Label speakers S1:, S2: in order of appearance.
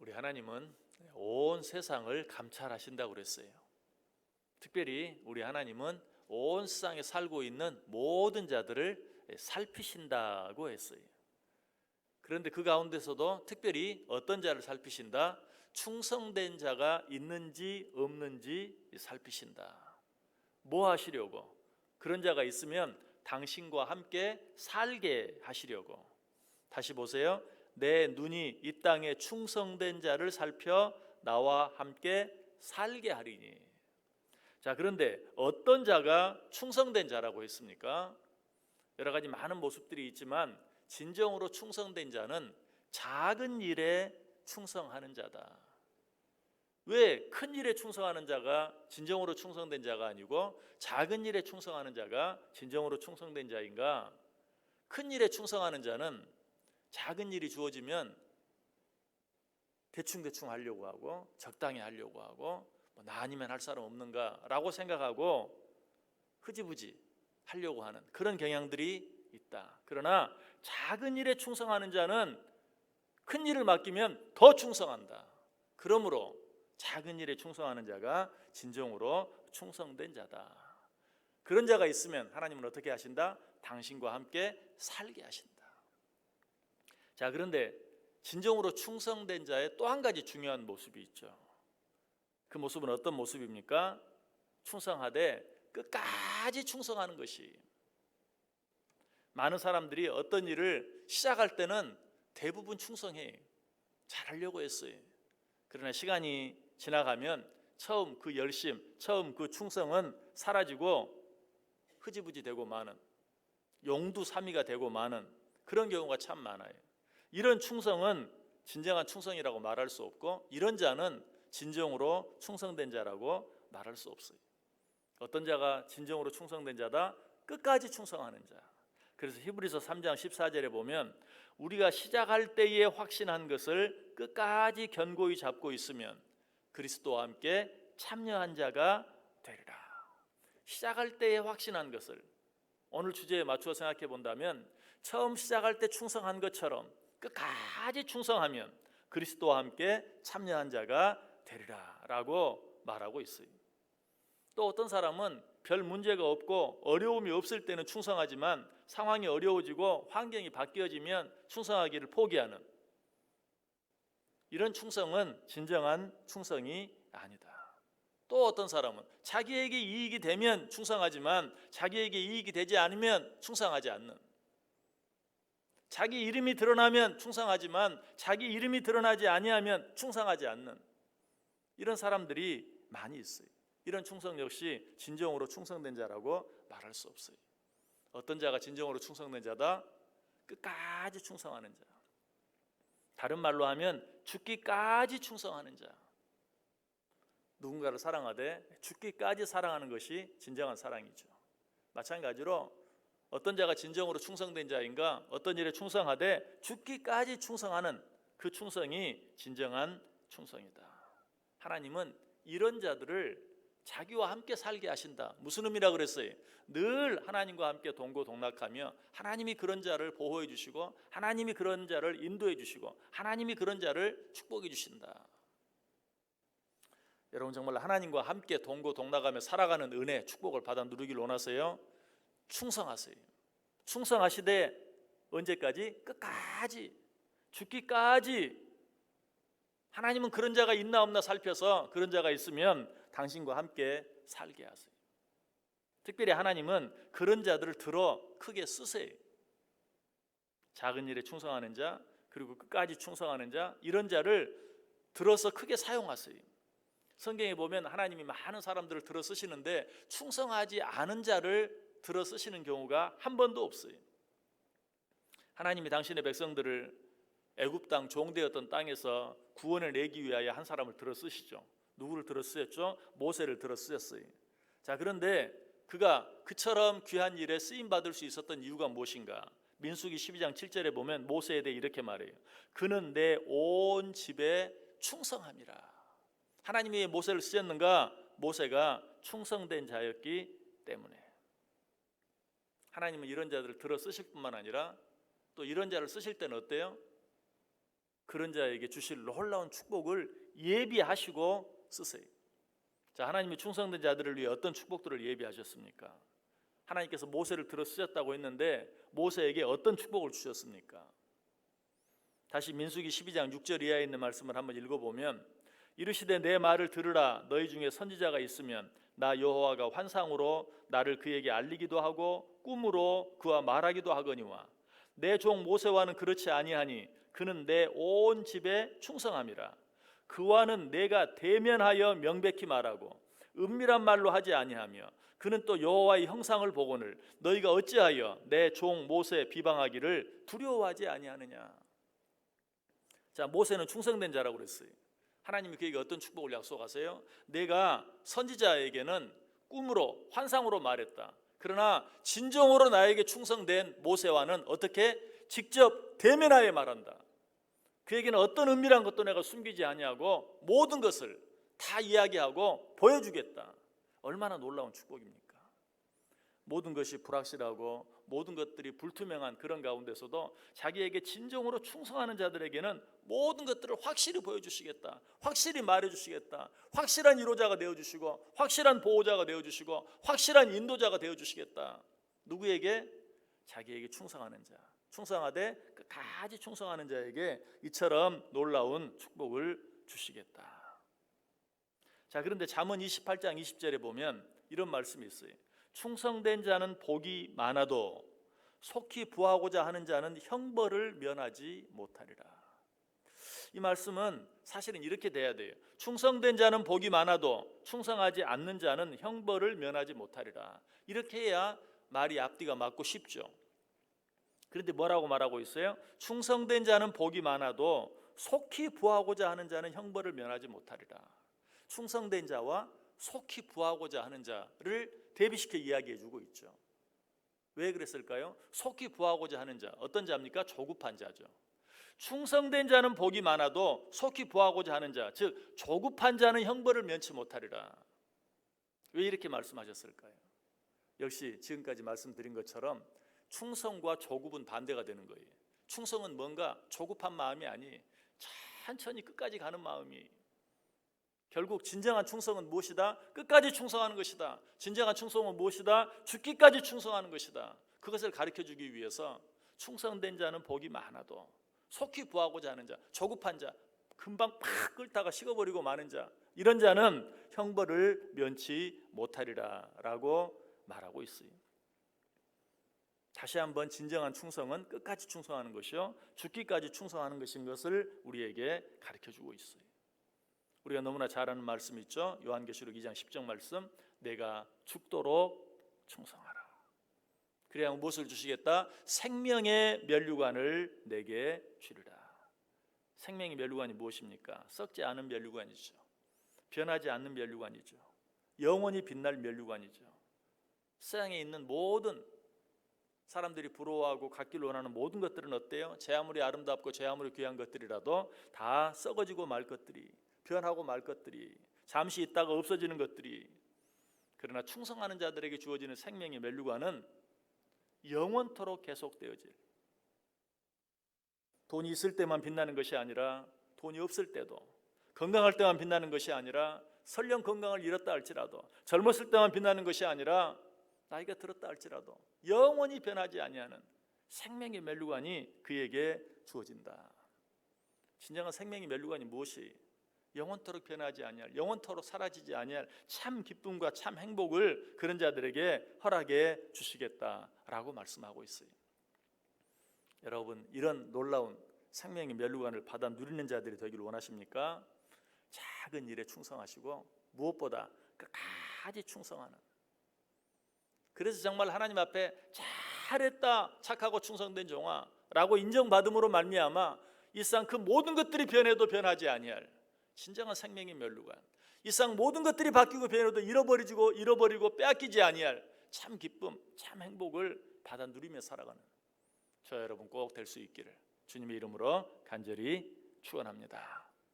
S1: 우리 하나님은 온 세상을 감찰하신다고 그랬어요. 특별히 우리 하나님은 온 세상에 살고 있는 모든 자들을 살피신다고 했어요. 그런데 그 가운데서도 특별히 어떤 자를 살피신다? 충성된 자가 있는지 없는지 살피신다. 뭐 하시려고? 그런 자가 있으면 당신과 함께 살게 하시려고. 다시 보세요. 내 눈이 이 땅에 충성된 자를 살펴 나와 함께 살게 하리니. 자, 그런데 어떤 자가 충성된 자라고 했습니까? 여러 가지 많은 모습들이 있지만 진정으로 충성된 자는 작은 일에 충성하는 자다. 왜 큰 일에 충성하는 자가 진정으로 충성된 자가 아니고 작은 일에 충성하는 자가 진정으로 충성된 자인가? 큰 일에 충성하는 자는 작은 일이 주어지면 대충 하려고 하고 적당히 하려고 하고 나 아니면 할 사람 없는가라고 생각하고 흐지부지 하려고 하는 그런 경향들이 있다. 그러나 작은 일에 충성하는 자는 큰 일을 맡기면 더 충성한다. 그러므로 작은 일에 충성하는 자가 진정으로 충성된 자다. 그런 자가 있으면 하나님은 어떻게 하신다? 당신과 함께 살게 하신다. 자, 그런데 진정으로 충성된 자의 또 한 가지 중요한 모습이 있죠. 그 모습은 어떤 모습입니까? 충성하되 끝까지 충성하는 것이. 많은 사람들이 어떤 일을 시작할 때는 대부분 충성해. 잘하려고 했어요. 그러나 시간이 지나가면 처음 그 열심, 처음 그 충성은 사라지고 흐지부지 되고 마는, 용두사미가 되고 마는 그런 경우가 참 많아요. 이런 충성은 진정한 충성이라고 말할 수 없고 이런 자는 진정으로 충성된 자라고 말할 수 없어요. 어떤 자가 진정으로 충성된 자다? 끝까지 충성하는 자. 그래서 히브리서 3장 14절에 보면 우리가 시작할 때에 확신한 것을 끝까지 견고히 잡고 있으면 그리스도와 함께 참여한 자가 되리라. 시작할 때에 확신한 것을 오늘 주제에 맞추어 생각해 본다면 처음 시작할 때 충성한 것처럼 끝까지 충성하면 그리스도와 함께 참여한 자가 되리라 라고 말하고 있어요. 또 어떤 사람은 별 문제가 없고 어려움이 없을 때는 충성하지만 상황이 어려워지고 환경이 바뀌어지면 충성하기를 포기하는 이런 충성은 진정한 충성이 아니다. 또 어떤 사람은 자기에게 이익이 되면 충성하지만 자기에게 이익이 되지 않으면 충성하지 않는, 자기 이름이 드러나면 충성하지만 자기 이름이 드러나지 아니하면 충성하지 않는 이런 사람들이 많이 있어요. 이런 충성 역시 진정으로 충성된 자라고 말할 수 없어요. 어떤 자가 진정으로 충성된 자다? 끝까지 충성하는 자. 다른 말로 하면 죽기까지 충성하는 자. 누군가를 사랑하되 죽기까지 사랑하는 것이 진정한 사랑이죠. 마찬가지로 어떤 자가 진정으로 충성된 자인가? 어떤 일에 충성하되 죽기까지 충성하는 그 충성이 진정한 충성이다. 하나님은 이런 자들을 자기와 함께 살게 하신다. 무슨 의미라 그랬어요? 늘 하나님과 함께 동고동락하며 하나님이 그런 자를 보호해 주시고 하나님이 그런 자를 인도해 주시고 하나님이 그런 자를 축복해 주신다. 여러분 정말 하나님과 함께 동고동락하며 살아가는 은혜, 축복을 받아 누리길 원하세요? 충성하세요. 충성하시되 언제까지? 끝까지, 죽기까지. 하나님은 그런 자가 있나 없나 살펴서 그런 자가 있으면 당신과 함께 살게 하세요. 특별히 하나님은 그런 자들을 들어 크게 쓰세요. 작은 일에 충성하는 자, 그리고 끝까지 충성하는 자, 이런 자를 들어서 크게 사용하세요. 성경에 보면 하나님이 많은 사람들을 들어 쓰시는데 충성하지 않은 자를 들어 쓰시는 경우가 한 번도 없어요. 하나님이 당신의 백성들을 애굽 땅 종되었던 땅에서 구원을 내기 위하여 한 사람을 들어 쓰시죠. 누구를 들어 쓰셨죠? 모세를 들어 쓰셨어요. 자, 그런데 그가 그처럼 귀한 일에 쓰임 받을 수 있었던 이유가 무엇인가? 민수기 12장 7절에 보면 모세에 대해 이렇게 말해요. 그는 내 온 집에 충성함이라. 하나님이 왜 모세를 쓰셨는가? 모세가 충성된 자였기 때문에. 하나님은 이런 자들을 들어 쓰실 뿐만 아니라 또 이런 자를 쓰실 때는 어때요? 그런 자에게 주실 놀라운 축복을 예비하시고 쓰세요. 자, 하나님이 충성된 자들을 위해 어떤 축복들을 예비하셨습니까? 하나님께서 모세를 들어 쓰셨다고 했는데 모세에게 어떤 축복을 주셨습니까? 다시 민수기 12장 6절 이하에 있는 말씀을 한번 읽어보면, 이르시되 내 말을 들으라. 너희 중에 선지자가 있으면 나 여호와가 환상으로 나를 그에게 알리기도 하고 꿈으로 그와 말하기도 하거니와 내 종 모세와는 그렇지 아니하니 그는 내 온 집에 충성함이라. 그와는 내가 대면하여 명백히 말하고 은밀한 말로 하지 아니하며 그는 또 여호와의 형상을 보거늘 너희가 어찌하여 내 종 모세 비방하기를 두려워하지 아니하느냐. 자, 모세는 충성된 자라고 그랬어요. 하나님이 그에게 어떤 축복을 약속하세요? 내가 선지자에게는 꿈으로 환상으로 말했다. 그러나 진정으로 나에게 충성된 모세와는 어떻게? 직접 대면하여 말한다. 그에게는 어떤 은밀한 것도 내가 숨기지 아니하고 모든 것을 다 이야기하고 보여주겠다. 얼마나 놀라운 축복입니까? 모든 것이 불확실하고 모든 것들이 불투명한 그런 가운데서도 자기에게 진정으로 충성하는 자들에게는 모든 것들을 확실히 보여주시겠다, 확실히 말해주시겠다, 확실한 위로자가 되어주시고 확실한 보호자가 되어주시고 확실한 인도자가 되어주시겠다. 누구에게? 자기에게 충성하는 자, 충성하되 끝까지 충성하는 자에게 이처럼 놀라운 축복을 주시겠다. 자, 그런데 잠언 28장 20절에 보면 이런 말씀이 있어요. 충성된 자는 복이 많아도 속히 부하고자 하는 자는 형벌을 면하지 못하리라. 이 말씀은 사실은 이렇게 돼야 돼요. 충성된 자는 복이 많아도 충성하지 않는 자는 형벌을 면하지 못하리라. 이렇게 해야 말이 앞뒤가 맞고 쉽죠. 그런데 뭐라고 말하고 있어요? 충성된 자는 복이 많아도 속히 부하고자 하는 자는 형벌을 면하지 못하리라. 충성된 자와 속히 부하고자 하는 자를 대비시켜 이야기해 주고 있죠. 왜 그랬을까요? 속히 부하고자 하는 자, 어떤 자입니까? 조급한 자죠. 충성된 자는 복이 많아도 속히 부하고자 하는 자, 즉 조급한 자는 형벌을 면치 못하리라. 왜 이렇게 말씀하셨을까요? 역시 지금까지 말씀드린 것처럼 충성과 조급은 반대가 되는 거예요. 충성은 뭔가 조급한 마음이 아니 천천히 끝까지 가는 마음이. 결국 진정한 충성은 무엇이다? 끝까지 충성하는 것이다. 진정한 충성은 무엇이다? 죽기까지 충성하는 것이다. 그것을 가르쳐주기 위해서 충성된 자는 복이 많아도 속히 부하고자 하는 자, 조급한 자, 금방 팍 끓다가 식어버리고 마는 자, 이런 자는 형벌을 면치 못하리라 라고 말하고 있어요. 다시 한번 진정한 충성은 끝까지 충성하는 것이요 죽기까지 충성하는 것인 것을 우리에게 가르쳐주고 있어요. 우리가 너무나 잘 아는 말씀 있죠. 요한계시록 2장 10절 말씀, 내가 죽도록 충성하라. 그래야 무엇을 주시겠다? 생명의 면류관을 내게 주리라. 생명의 면류관이 무엇입니까? 썩지 않은 면류관이죠. 변하지 않는 면류관이죠. 영원히 빛날 면류관이죠. 세상에 있는 모든 사람들이 부러워하고 갖기를 원하는 모든 것들은 어때요? 제 아무리 아름답고 제 아무리 귀한 것들이라도 다 썩어지고 말 것들이, 변하고 말 것들이, 잠시 있다가 없어지는 것들이. 그러나 충성하는 자들에게 주어지는 생명의 면류관은 영원토록 계속되어질, 돈이 있을 때만 빛나는 것이 아니라 돈이 없을 때도, 건강할 때만 빛나는 것이 아니라 설령 건강을 잃었다 할지라도, 젊었을 때만 빛나는 것이 아니라 나이가 들었다 할지라도 영원히 변하지 아니하는 생명의 면류관이 그에게 주어진다. 진정한 생명의 면류관이 무엇이? 영원토록 변하지 아니할, 영원토록 사라지지 아니할 참 기쁨과 참 행복을 그런 자들에게 허락해 주시겠다라고 말씀하고 있어요. 여러분, 이런 놀라운 생명의 면류관을 받아 누리는 자들이 되기를 원하십니까? 작은 일에 충성하시고 무엇보다 끝까지 충성하는, 그래서 정말 하나님 앞에 잘했다, 착하고 충성된 종아라고 인정받음으로 말미암아 이 세상 그 모든 것들이 변해도 변하지 아니할 진정한 생명의 면류관, 이 세상 모든 것들이 바뀌고 변해도 잃어버리고 빼앗기지 아니할 참 기쁨, 참 행복을 받아 누리며 살아가는 저 여러분 꼭 될 수 있기를 주님의 이름으로 간절히 축원합니다.